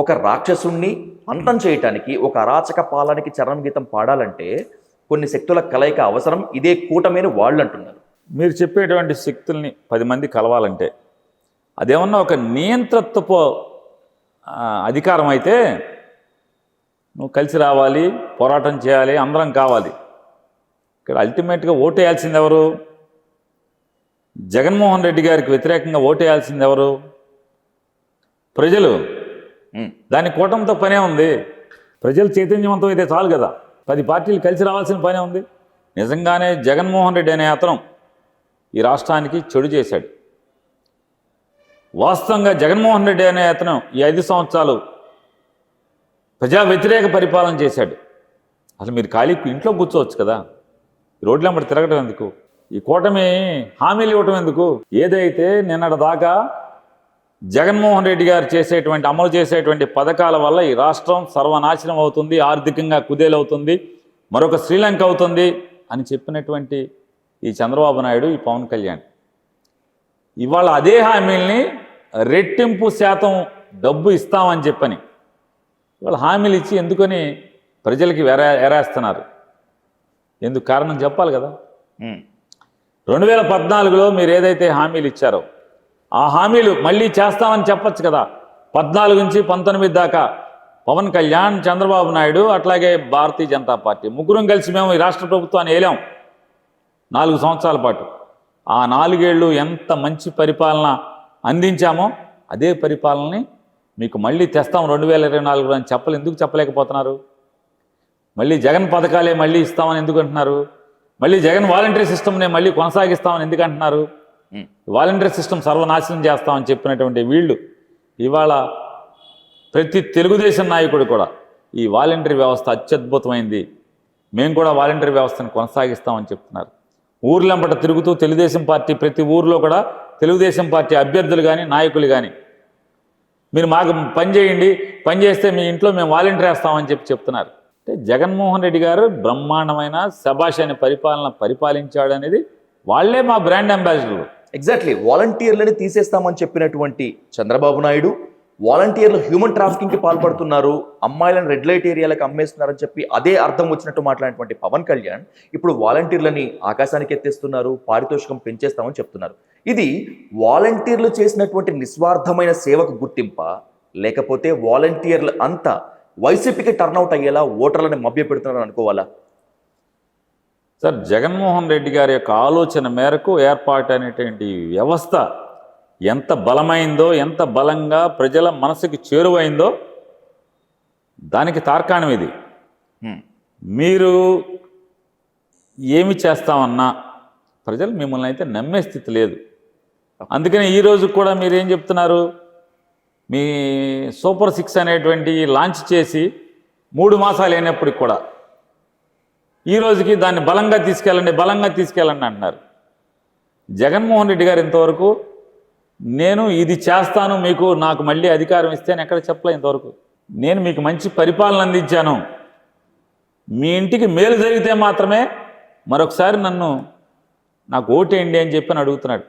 ఒక రాక్షసుణ్ణి అంతం చేయటానికి, ఒక అరాచక పాలనకి చరణం గీతం పాడాలంటే కొన్ని శక్తుల కలయిక అవసరం. ఇదే కూటమిని వాళ్ళు అంటున్నారు. మీరు చెప్పేటువంటి శక్తుల్ని 10 మంది కలవాలంటే అదేమన్నా ఒక నియంత్రత్వపు అధికారం అయితే నువ్వు కలిసి రావాలి, పోరాటం చేయాలి, అందరం కావాలి. ఇక్కడ అల్టిమేట్గా ఓటేయాల్సింది ఎవరు? జగన్మోహన్ రెడ్డి గారికి వ్యతిరేకంగా ఓటేయాల్సింది ఎవరు? ప్రజలు. దాని కూటమితో పనే ఉంది. ప్రజలు చైతన్యవంతం అయితే చాలు కదా. 10 పార్టీలు కలిసి రావాల్సిన పనే ఉంది. నిజంగానే జగన్మోహన్ రెడ్డి అనే అతను ఈ రాష్ట్రానికి చెడు చేశాడు. వాస్తవంగా జగన్మోహన్ రెడ్డి అనే అతను ఈ 5 సంవత్సరాలు ప్రజా వ్యతిరేక పరిపాలన చేశాడు. అసలు మీరు ఖాళీ ఇంట్లో కూర్చోవచ్చు కదా, రోడ్ల వెంబడి తిరగటం ఎందుకు? ఈ కూటమి హామీలు ఇవ్వటం ఎందుకు? ఏదైతే నిన్నటి దాకా జగన్మోహన్ రెడ్డి గారు అమలు చేసేటువంటి పథకాల వల్ల ఈ రాష్ట్రం సర్వనాశనం అవుతుంది, ఆర్థికంగా కుదేలవుతుంది, మరొక శ్రీలంక అవుతుంది అని చెప్పినటువంటి ఈ చంద్రబాబు నాయుడు, ఈ పవన్ కళ్యాణ్ ఇవాళ అదే హామీల్ని రెట్టింపు శాతం డబ్బు ఇస్తామని చెప్పని ఇవాళ హామీలు ఇచ్చి ఎందుకని ప్రజలకి ఎరేస్తున్నారు? ఎందుకు కారణం చెప్పాలి కదా. 2014లో మీరు ఏదైతే హామీలు ఇచ్చారో ఆ హామీలు మళ్ళీ చేస్తామని చెప్పచ్చు కదా. 14 నుంచి 19 దాకా పవన్ కళ్యాణ్, చంద్రబాబు నాయుడు, అట్లాగే భారతీయ జనతా పార్టీ ముగ్గురం కలిసి మేము ఈ రాష్ట్ర ప్రభుత్వాన్ని ఏలాం 4 సంవత్సరాల పాటు. ఆ 4 ఏళ్ళు ఎంత మంచి పరిపాలన అందించామో అదే పరిపాలనని మీకు మళ్ళీ తెస్తాం 2024 అని ఎందుకు చెప్పలేకపోతున్నారు? మళ్ళీ జగన్ పథకాలే మళ్ళీ ఇస్తామని ఎందుకు అంటున్నారు? మళ్ళీ జగన్ వాలంటరీ సిస్టమ్నే మళ్ళీ కొనసాగిస్తామని ఎందుకు అంటున్నారు? వాలంటరీ సిస్టమ్ సర్వనాశనం చేస్తామని చెప్పినటువంటి వీళ్ళు ఇవాళ ప్రతి తెలుగుదేశం నాయకుడు కూడా ఈ వాలంటరీ వ్యవస్థ అత్యద్భుతమైంది, మేము కూడా వాలంటరీ వ్యవస్థను కొనసాగిస్తామని చెప్తున్నారు. ఊర్లంపట తిరుగుతూ తెలుగుదేశం పార్టీ ప్రతి ఊర్లో కూడా తెలుగుదేశం పార్టీ అభ్యర్థులు కానీ నాయకులు కానీ మీరు మాకు పని చేయండి, పని చేస్తే మీ ఇంట్లో మేము వాలంటీర్ వేస్తామని చెప్తున్నారు. అంటే జగన్మోహన్ రెడ్డి గారు బ్రహ్మాండమైన శభాష్ అనే పరిపాలన పరిపాలించాడు అనేది వాళ్లే మా బ్రాండ్ అంబాసిడర్లు. ఎగ్జాక్ట్లీ. వాలంటీర్లని తీసేస్తామని చెప్పినటువంటి చంద్రబాబు నాయుడు వాలంటీర్లు హ్యూమన్ ట్రాఫికింగ్కి పాల్పడుతున్నారు, అమ్మాయిలను రెడ్ లైట్ ఏరియాలకు అమ్మేస్తున్నారని చెప్పి అదే అర్థం వచ్చినట్టు మాట్లాడినటువంటి పవన్ కళ్యాణ్ ఇప్పుడు వాలంటీర్లని ఆకాశానికి ఎత్తేస్తున్నారు, పారితోషికం పెంచేస్తామని చెప్తున్నారు. ఇది వాలంటీర్లు చేసినటువంటి నిస్వార్థమైన సేవకు గుర్తింప, లేకపోతే వాలంటీర్లు అంతా వైసీపీకి టర్న్అవుట్ అయ్యేలా ఓటర్లను మభ్యపెడుతున్నారని అనుకోవాలా? సార్, జగన్మోహన్ రెడ్డి గారి యొక్క ఆలోచన మేరకు ఏర్పాటు అనేటువంటి వ్యవస్థ ఎంత బలమైందో, ఎంత బలంగా ప్రజల మనసుకి చేరువైందో దానికి తార్కాణం ఇది. మీరు ఏమి చేస్తామన్నా ప్రజలు మిమ్మల్ని అయితే నమ్మే స్థితి లేదు. అందుకని ఈరోజు కూడా మీరేం చెప్తున్నారు? మీ సూపర్ 6 అనేటువంటి లాంచ్ చేసి 3 మాసాలు అయినప్పటికి కూడా ఈ రోజుకి దాన్ని బలంగా తీసుకెళ్ళండి అంటున్నారు. జగన్మోహన్ రెడ్డి గారు ఇంతవరకు నేను ఇది చేస్తాను, నాకు మళ్ళీ అధికారం ఇస్తే అని ఎక్కడ చెప్పలే ఇంతవరకు. నేను మీకు మంచి పరిపాలన అందించాను, మీ ఇంటికి మేలు జరిగితే మాత్రమే మరొకసారి నాకు ఓటేయండి అని చెప్పి అడుగుతున్నాడు.